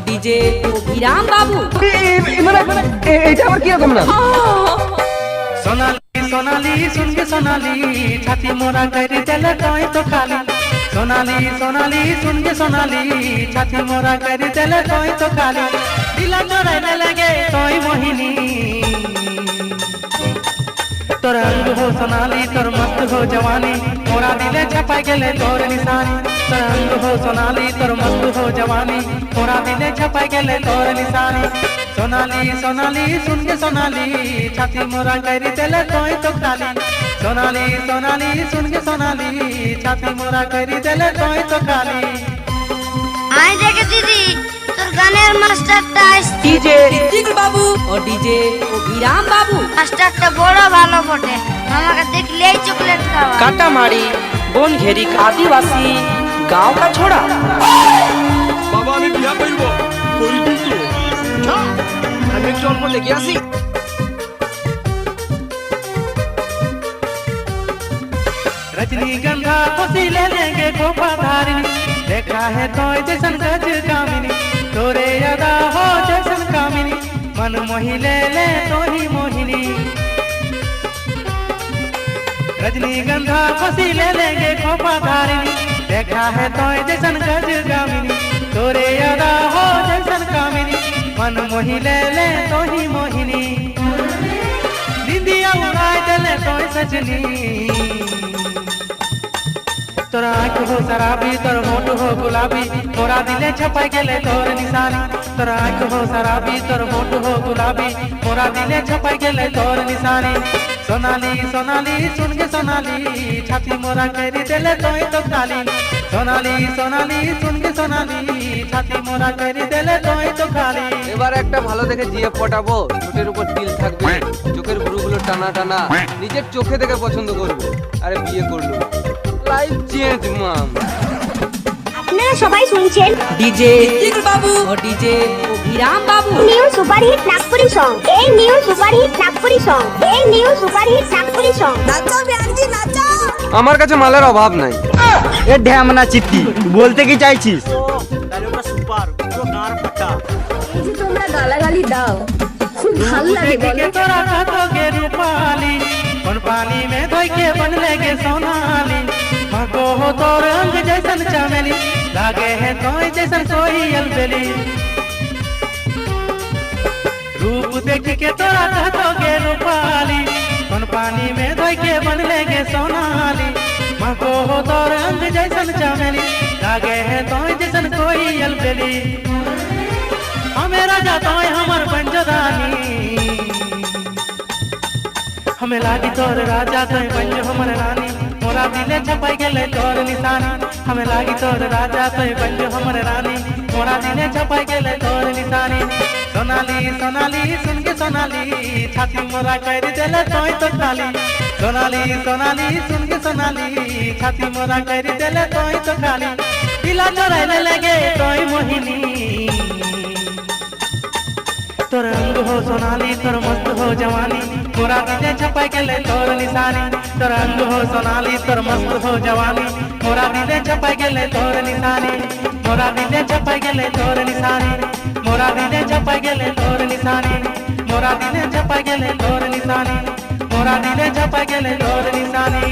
DJ অভিরাম বাবু। এটা আবার কি রকম না? सोनाली सोनाली सुन के सोनाली छाती मोरा कर दिल तोय तो खाली सोनाली सोनाली सुन के सोनाली छाती मोरा कर दिल तोय तो खाली दिला चोराने लगे तोय मोहिनी तोर अंग हो सोनाली तोर मस्त हो जवानी मोरा दिले छपाई गेले तोर निशानी तोर अंग हो सोनाली तोर मस्त हो जवानी मोरा दिले छपाई गेले तोर निशानी सोनाली सोनाली सुन के सोनाली छाती मोरा कर दिले तोय तो खाली सोनाली सोनाली सुन के सोनाली छाती मोरा कर दिले तोय तो खाली আই দেখে দিদি তোর গানের মাস্টারটা আসছে। ডিজে ঋত্বিক বাবু ও ডিজে অভিরাম বাবু। মাস্টারটা বড় ভালো বটে, আমাকে দেখলেই চকলেট খাওয়া। কাটামারি বন ঘেরি আদিবাসী গাঁও কা ছোড়া। বাবা আমি বিয়া করব করবি তো আমি একটু অল্প লেগে আসি। रजनीगंधा खुशी ले लेंगे गोपा धारिणी देखा है तो जैसन गज कामिनी तोरे अदा हो जैसन कामिनी मन मोही ले ले तो ही मोहिनी रजनीगंधा खुशी ले लेंगे गोपा धारिणी देखा है तो जैसन गज कामिनी तोरे अदा हो जैसन कामिनी मन मोही ले ले तो ही मोहिनी निंदिया उड़ाए दिले तो सजनी तोर आँख हो शराबी तोर होठ हो गुलाबी मोरा दिले छपाई गेले तोर निशानी तोर आँख हो शराबी तोर होठ हो गुलाबी मोरा दिले छपाई गेले तोर निशानी सोनाली सोनाली सुन के सोनाली छाती मोरा कर दिले तोय तो खाली सोनाली सोनाली सुन के सोनाली छाती मोरा कर दिले तोय तो खाली এবার একটা ভালো দেখে জিএফ পটাবো, ঠোঁটের উপর তিল থাকবে, চোখের ভুরুগুলো টানা টানা, নিজের চোখে দেখে পছন্দ করবে। আরে বিয়ে করলো, লাইফ চেঞ্জ মাম। আপনারা সবাই শুনছেন ডিজে ঋত্বিক বাবু ও ডিজে অভিরাম বাবু। New superhit Nagpuri song. এই নিউ সুপারহিট নাগপুরি সং। এই নিউ সুপারহিট নাগপুরি সং। নাচাও ব্যাংজি নাচাও। আমার কাছে মালের অভাব নাই। এ ঢ্যামনা চিত্তি বলতে কি চাইছিস? এই যে তোমরা গালাগালি দাও, খুব ভালো লাগে বলো। तोरा खातोगे रूपाली कौन पानी में धोई के बन लेगे सोनाली मको हो तोर अंग जैसन चमेली लागे है तोय जैसन कोई अलबेली रूप देख के तोरा खातोगे रूपाली कौन पानी में धोई के बन लेगे सोनाली मको हो तोर अंग जैसन चमेली लागे है तोय जैसन कोई अलबेली हमें राजा तोय हमर पंजदानी हमें लागी तोर राजा तोय पंज हमर रानी मोरा दिले छपाई गेले तोर निशानी हमें लागी तोर राजा तोय पंज हमर रानी मोरा दिले छपाई गेले तोर निशानी सोनाली सोनाली सुन के सोनाली छाती मोरा कर दिले तोय तो खाली सोनाली सोनाली सुन के सोनाली छाती मोरा कर दिले तोय तो खाली दिला चोराने लगे तोय मोहिनी तोर अंग हो सोनाली तोर मस्त हो जवानी मोरा दिले छपाई गेले तोर निशानी तोर अंग हो सोनाली तोर मस्त हो जवानी मोरा दिले छपाई गेले तोर निशानी मोरा दिले छपाई गेले तोर निशानी मोरा दिले छपाई गेले तोर निशानी मोरा दिले छपाई गेले तोर निशानी मोरा दिले छपाई गेले तोर निशानी